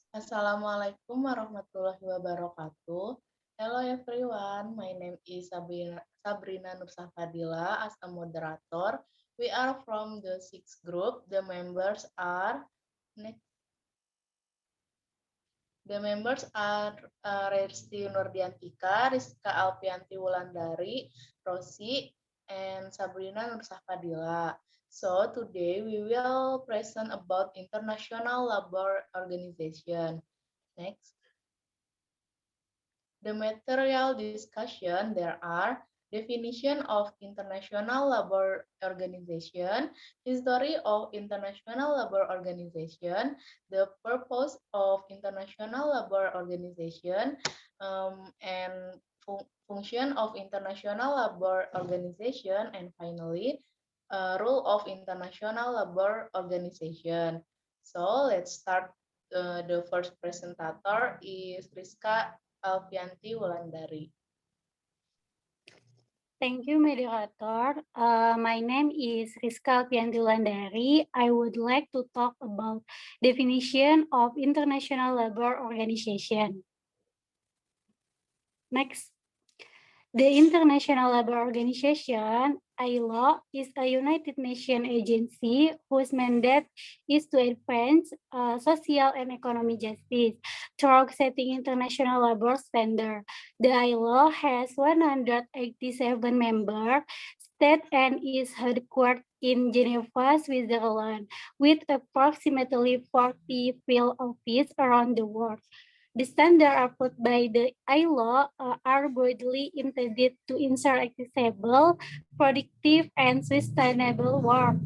Assalamualaikum warahmatullahi wabarakatuh. Hello everyone, my name is Sabrina Nursafadila as a moderator. We are from the sixth group. The members are Resti Nurdiantika, Rizka Alpianti Wulandari, Rosi, and Sabrina Nursafadila. So today we will present about International Labor Organization. Next. The material discussion there are definition of International Labor Organization, history of International Labor Organization, the purpose of International Labor Organization, and function of International Labor Organization, and finally, rule of International Labor Organization. So let's start. The first presenter is Rizka Alfianti Wulandari. Thank you, moderator. My name is Rizka Alfianti Wulandari. I would like to talk about definition of International Labor Organization. Next. The International Labour Organization, ILO, is a United Nations agency whose mandate is to advance social and economic justice through setting international labor standards. The ILO has 187 member states and is headquartered in Geneva, Switzerland, with approximately 40 field offices around the world. The standards approved by the ILO are broadly intended to ensure accessible, productive, and sustainable work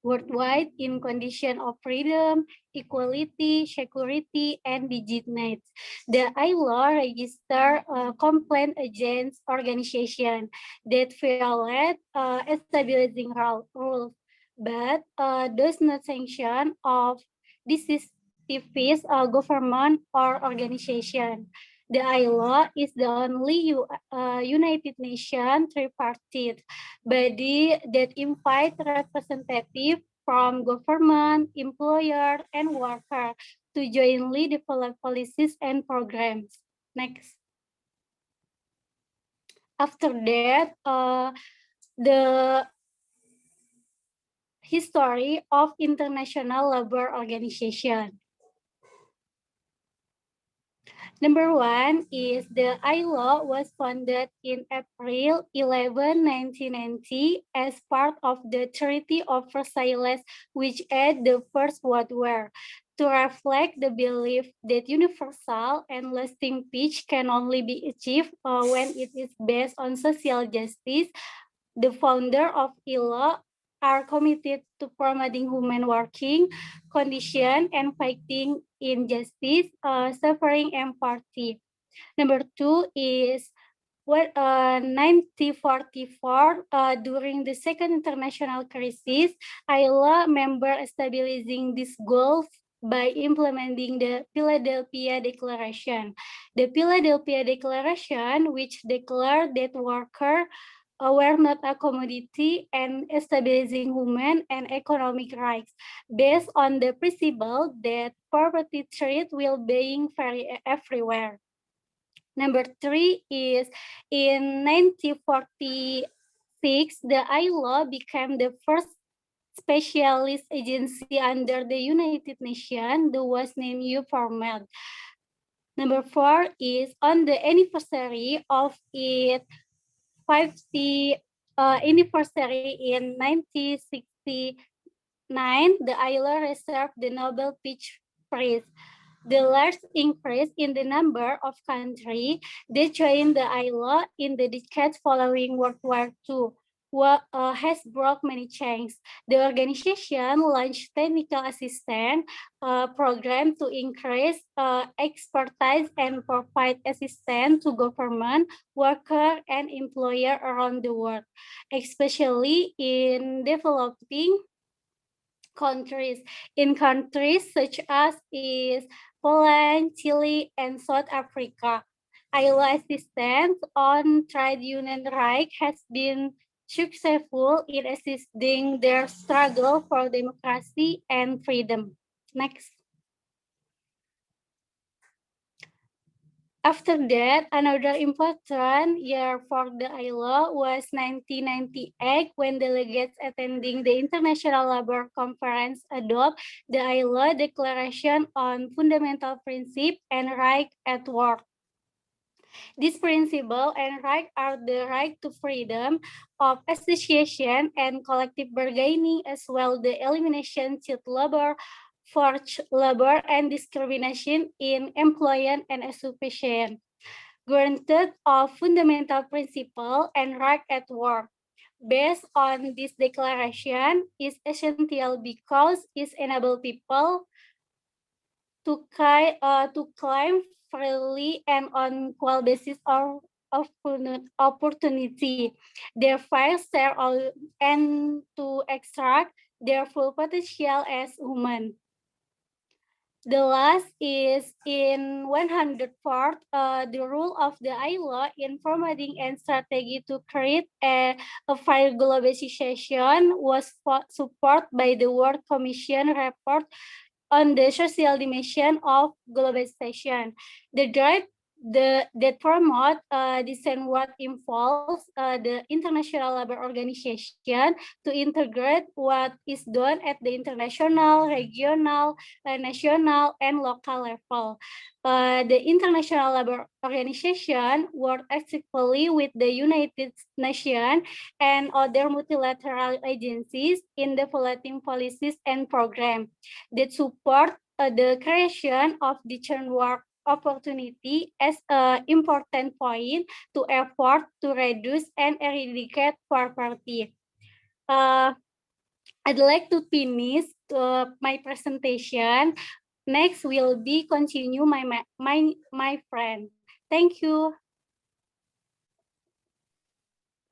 worldwide in conditions of freedom, equality, security, and dignity. The ILO register a complaint against organizations that violate stabilizing rules, but does not sanction of disincentive government or organization. The ILO is the only United Nations tripartite body that invite representatives from government, employer, and worker to jointly develop policies and programs. Next. After that, the history of International Labour Organization. Number one is the ILO was founded in April 11, 1990 as part of the Treaty of Versailles, which ended the First World War. To reflect the belief that universal and lasting peace can only be achieved when it is based on social justice, the founder of ILO are committed to promoting human working conditions and fighting injustice, suffering, and poverty. Number two is 1944, during the Second International Crisis, ILO member stabilizing these goals by implementing the Philadelphia Declaration. The Philadelphia Declaration, which declared that workers were not a commodity and stabilizing human and economic rights, based on the principle that property trade will being fair everywhere. Number three is in 1946, the ILO became the first specialist agency under the United Nations that was named UFORMED. Number four is on the anniversary of its 50th anniversary in 1969, the ILO received the Nobel Peace Prize. The large increase in the number of countries that joined the ILO in the decades following World War II has brought many changes. The organization launched technical assistance program to increase expertise and provide assistance to government, worker, and employer around the world, especially in developing countries. In countries such as is Poland, Chile, and South Africa, ILO assistance on trade union rights has been successful in assisting their struggle for democracy and freedom. Next. After that, another important year for the ILO was 1998 when delegates attending the International Labour Conference adopt the ILO Declaration on Fundamental Principles and Rights at Work. These principles and rights are the right to freedom of association and collective bargaining, as well the elimination of child labor, forced labor, and discrimination in employment and occupation. Granted of fundamental principle and right at work. Based on this declaration is essential because it enables people to claim freely and on equal basis of opportunity, their fair share and to extract their full potential as human. The last is in 104th, the rule of the ILO in formatting and strategy to create a fair globalization was supported by the World Commission report on the social dimension of globalization. The drive that promote decent work involves the International Labour Organization to integrate what is done at the international, regional, national, and local level. The International Labour Organization works actively with the United Nations and other multilateral agencies in developing policies and programs that support the creation of decent work opportunity as an important point to effort to reduce and eradicate poverty. Uh, I'd like to finish my presentation. Next will be continue my friend. Thank you.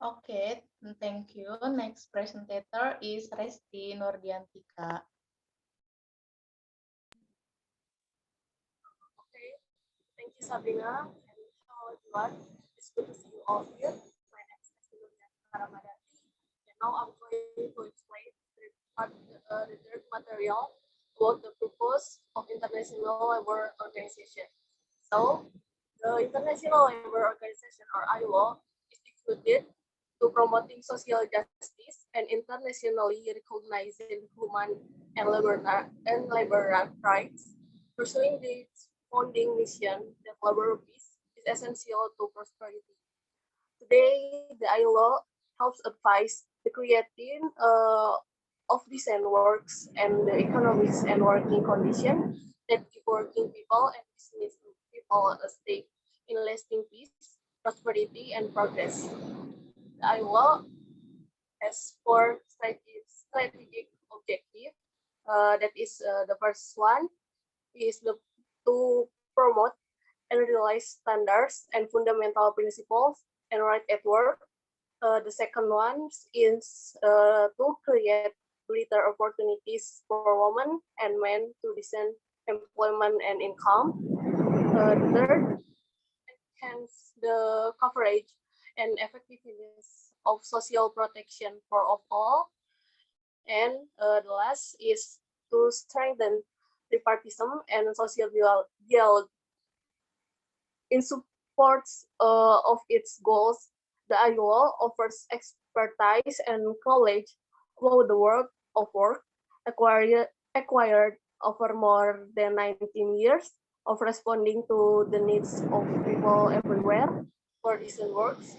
Okay, thank you. Next presenter is Resti Nurdiantika. Thank you, Sabrina. And hello, everyone. It's good to see you all here. My name is Resti Ramadhani, and now I'm going to explain the third material about the purpose of International Labour Organization. So, the International Labour Organization, or ILO, is included to promoting social justice and internationally recognizing human and labor rights, pursuing the founding mission that labor peace is essential to prosperity. Today, the ILO helps advise the creating of decent works and the economics and working conditions that give working people and business people a stake in lasting peace, prosperity, and progress. The ILO has four strategic objectives. That is the first one is to promote and realize standards and fundamental principles and right at work. The second one is to create greater opportunities for women and men to decent employment and income. The third, enhance the coverage and effectiveness of social protection for all. And the last is to strengthen tripartism and social dialogue. In support of its goals, the ILO offers expertise and knowledge about the work of work acquired over more than 19 years of responding to the needs of people everywhere for decent works,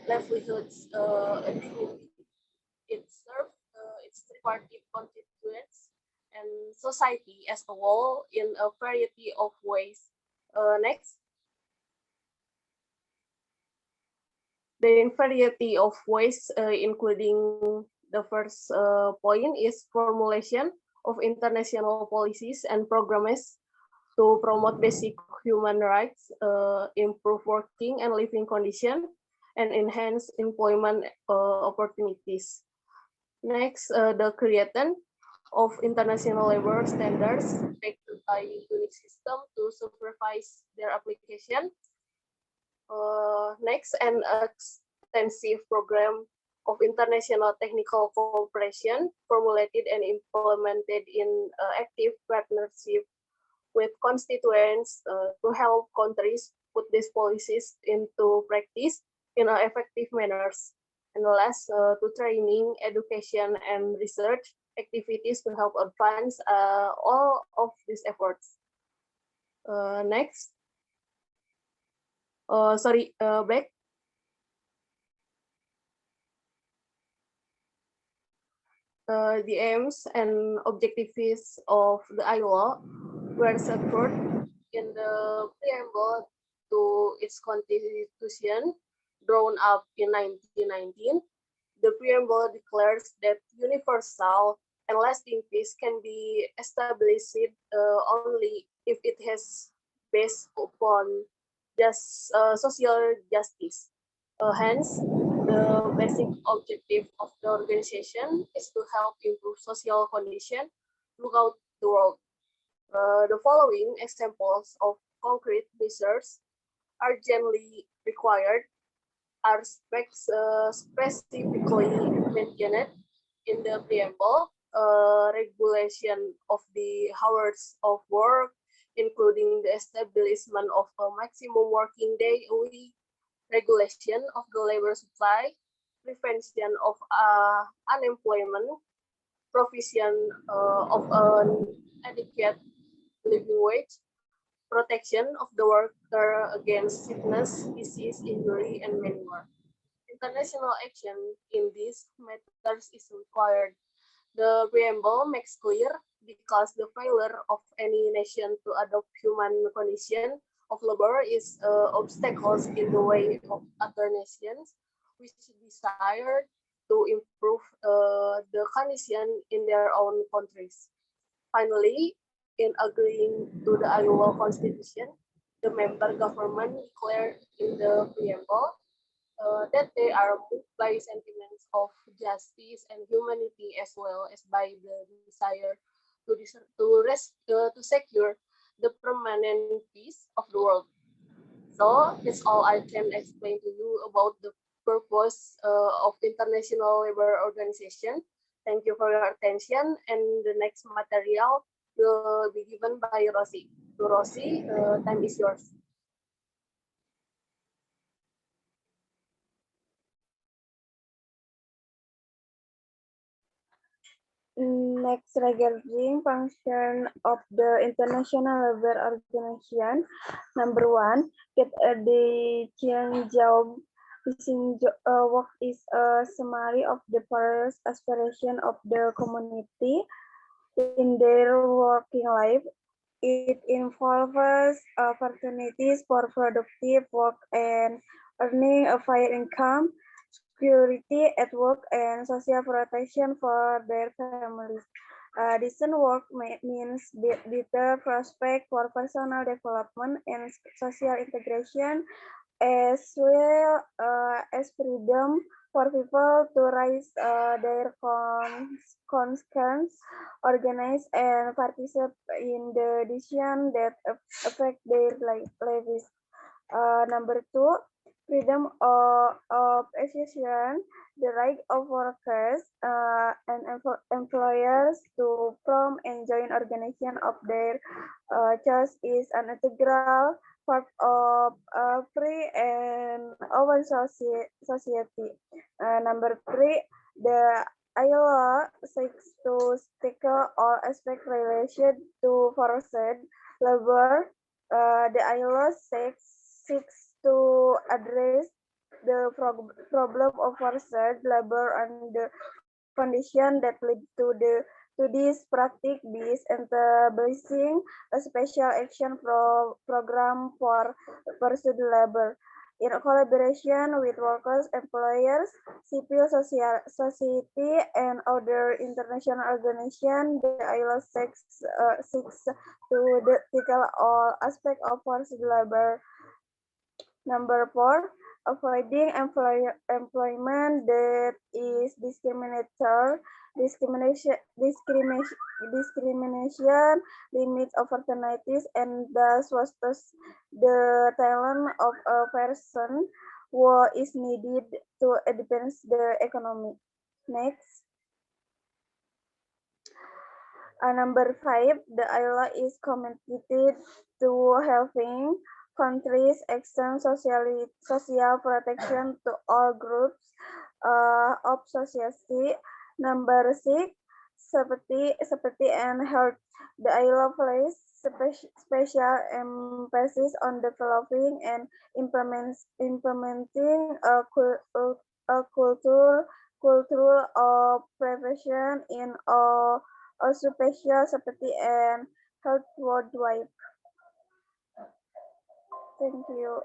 livelihoods, and dignity. It serves its tripartite constituents and society as a whole in a variety of ways. Next. The variety of ways, including the first point is formulation of international policies and programs to promote basic human rights, improve working and living conditions, and enhance employment opportunities. Next, the creation of international labor standards backed by unique system to supervise their application. Next, an extensive program of international technical cooperation formulated and implemented in active partnership with constituents to help countries put these policies into practice in an effective manners. And last, to training, education, and research activities to help advance all of these efforts. Next. Back. The aims and objectives of the ILO were set forth in the preamble to its constitution, drawn up in 1919. The preamble declares that universal and lasting peace can be established only if it has based upon social justice. Hence, the basic objective of the organization is to help improve social condition throughout the world. The following examples of concrete measures urgently required are specifically mentioned in the preamble. Regulation of the hours of work, including the establishment of a maximum working day a week, regulation of the labor supply, prevention of unemployment, provision of an adequate living wage, protection of the worker against sickness, disease, injury, and many more. International action in these matters is required. The preamble makes clear because the failure of any nation to adopt human condition of labor is obstacles in the way of other nations which desire to improve the condition in their own countries. Finally, in agreeing to the ILO Constitution, the member government declared in the preamble that they are moved by sentiments of justice and humanity as well as by the desire to secure the permanent peace of the world. So that's all I can explain to you about the purpose of International Labour Organization. Thank you for your attention, and the next material will be given by Rosie. So Rosie, time is yours. Next, regarding function of the International Labour Organization, number one, get the change job. Work is a summary of the various aspirations of the community in their working life. It involves opportunities for productive work and earning a fair income, security at work, and social protection for their families. Decent work means better prospect for personal development and social integration, as well as freedom for people to raise their concerns, organize, and participate in the decisions that affect their lives. Number two, freedom of association, the right of workers and employers to form and join organization of their choice is an integral part of a free and open society. Number three, the ILO seeks to tackle all aspects related to forced labor. The ILO seeks to address the problem of forced labor and the condition that lead to this practice by establishing a special action program for forced labor. In collaboration with workers, employers, civil society, and other international organizations, the ILO seeks to tackle all aspects of forced labor. Number four, avoiding employment that is discrimination, limits opportunities, and thus fosters the talent of a person who is needed to advance the economy. Next. Number five, the ILO is committed to helping countries extend social protection to all groups of society. Number 6, safety and health. The ILO places special emphasis on developing and implementing a culture of prevention in occupational safety and health worldwide. Thank you.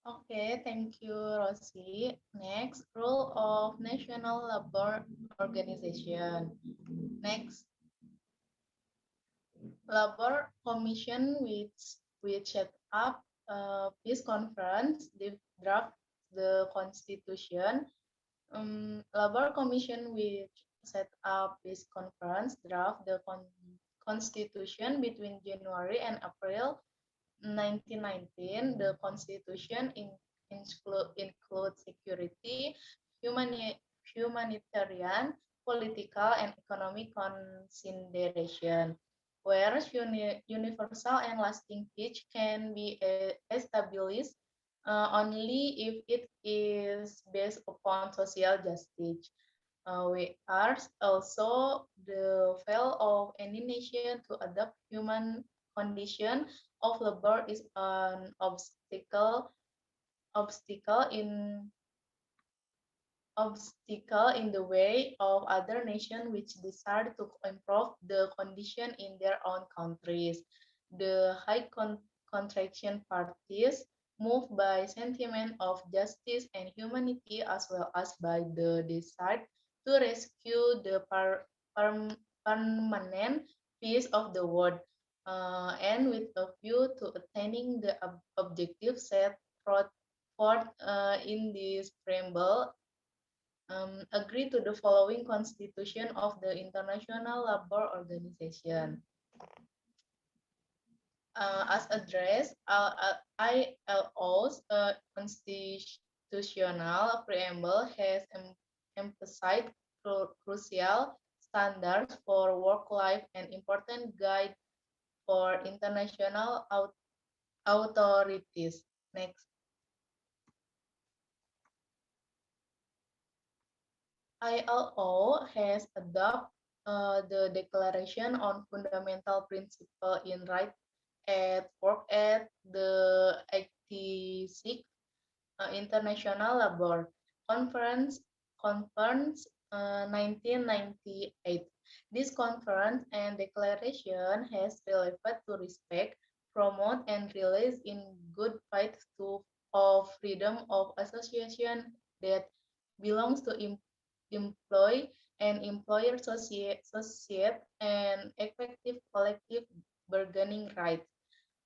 Okay, thank you, Rosie. Next, role of National Labor Organization. Next, Labor Commission, which set up peace conference, draft the constitution. Labor Commission, which set up peace conference, draft the constitution between January and April 1919. The constitution includes security, humanitarian, political, and economic consideration, whereas universal and lasting peace can be established only if it is based upon social justice. We are also the fail of any nation to adopt human condition of labor is an obstacle in the way of other nations which desire to improve the condition in their own countries. The high contraction parties, moved by sentiment of justice and humanity as well as by the desire to rescue the permanent peace of the world, and with a view to attaining the objective set forth in this preamble, agree to the following constitution of the International Labour Organization. As addressed, ILO's constitutional preamble has emphasized crucial standards for work life and important guide for international authorities. Next. ILO has adopted the Declaration on Fundamental Principles in Right at Work at the 86th International Labour Conference, 1998. This conference and declaration has relevant to respect, promote, and realize in good faith of freedom of association that belongs to employ and employer associate and effective collective bargaining rights.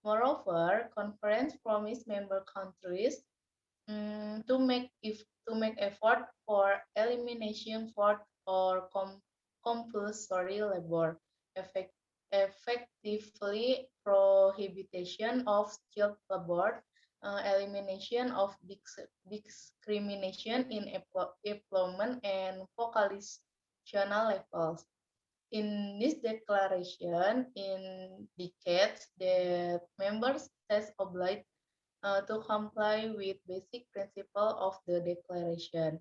Moreover, conference promised member countries to make effort for elimination for or compulsory labor, effectively prohibition of skilled labor, elimination of discrimination in employment and vocational levels. In this declaration indicates that member states obliged to comply with basic principle of the declaration.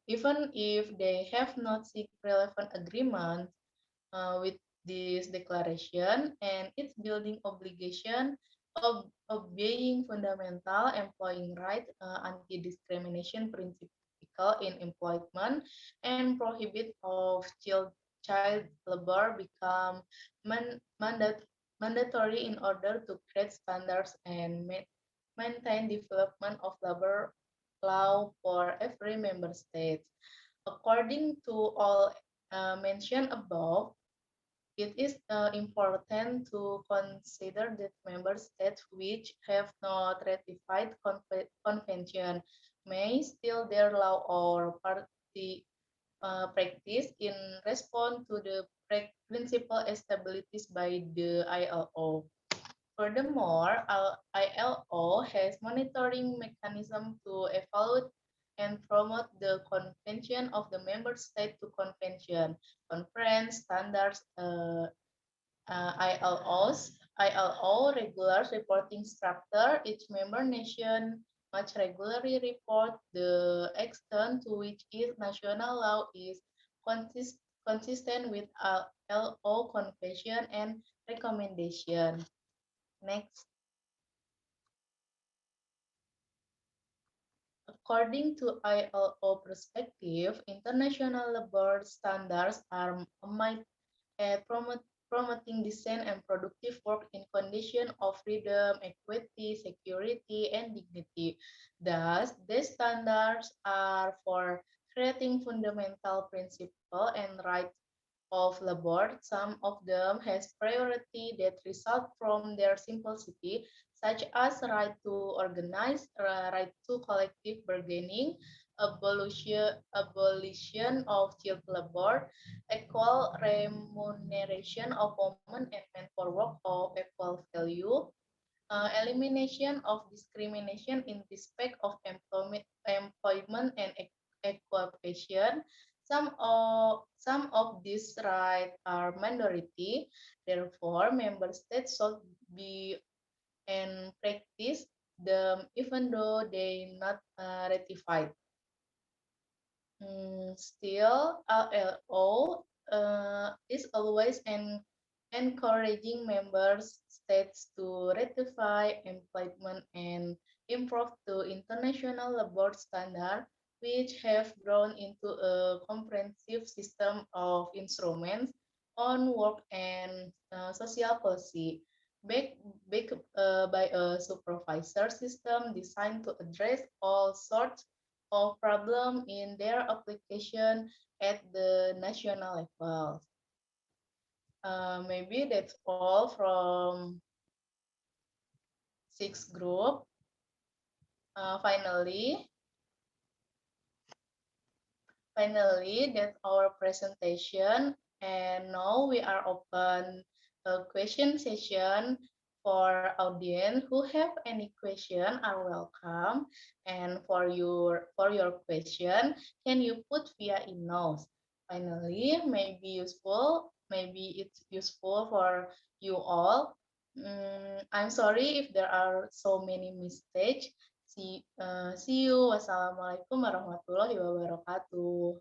Even if they have not seek relevant agreement with this declaration and its building obligation of obeying fundamental employing right, anti-discrimination principle in employment, and prohibit of child labor become mandatory in order to create standards and maintain development of labor law for every member state. According to all mentioned above, it is important to consider that member states which have not ratified convention may still their law or practice in response to the principle established by the ILO. Furthermore, ILO has monitoring mechanism to evaluate and promote the convention of the member state to convention, conference, standards, ILO regular reporting structure. Each member nation must regularly report the extent to which its national law is consistent with ILO convention and recommendation. Next. According to ILO perspective, international labor standards are promoting decent and productive work in conditions of freedom, equity, security, and dignity. Thus, these standards are for creating fundamental principles and rights of labor. Some of them has priority that result from their simplicity, such as right to organize, right to collective bargaining, abolition of child labor, equal remuneration of women and men for work of equal value, elimination of discrimination in respect of employment and occupation. Some of these rights are minority, therefore member states should be and practice them even though they not ratified. Still, ILO is always encouraging member states to ratify employment and improve the international labor standard, which have grown into a comprehensive system of instruments on work and social policy, backed by a supervisor system designed to address all sorts of problem in their application at the national level. Maybe that's all from sixth group. Finally, that's our presentation. And now we are open a question session for audience who have any question are welcome. And for your question, can you put via emails? Finally, maybe it's useful for you all. I'm sorry if there are so many mistakes. See you. Wassalamualaikum warahmatullahi wabarakatuh.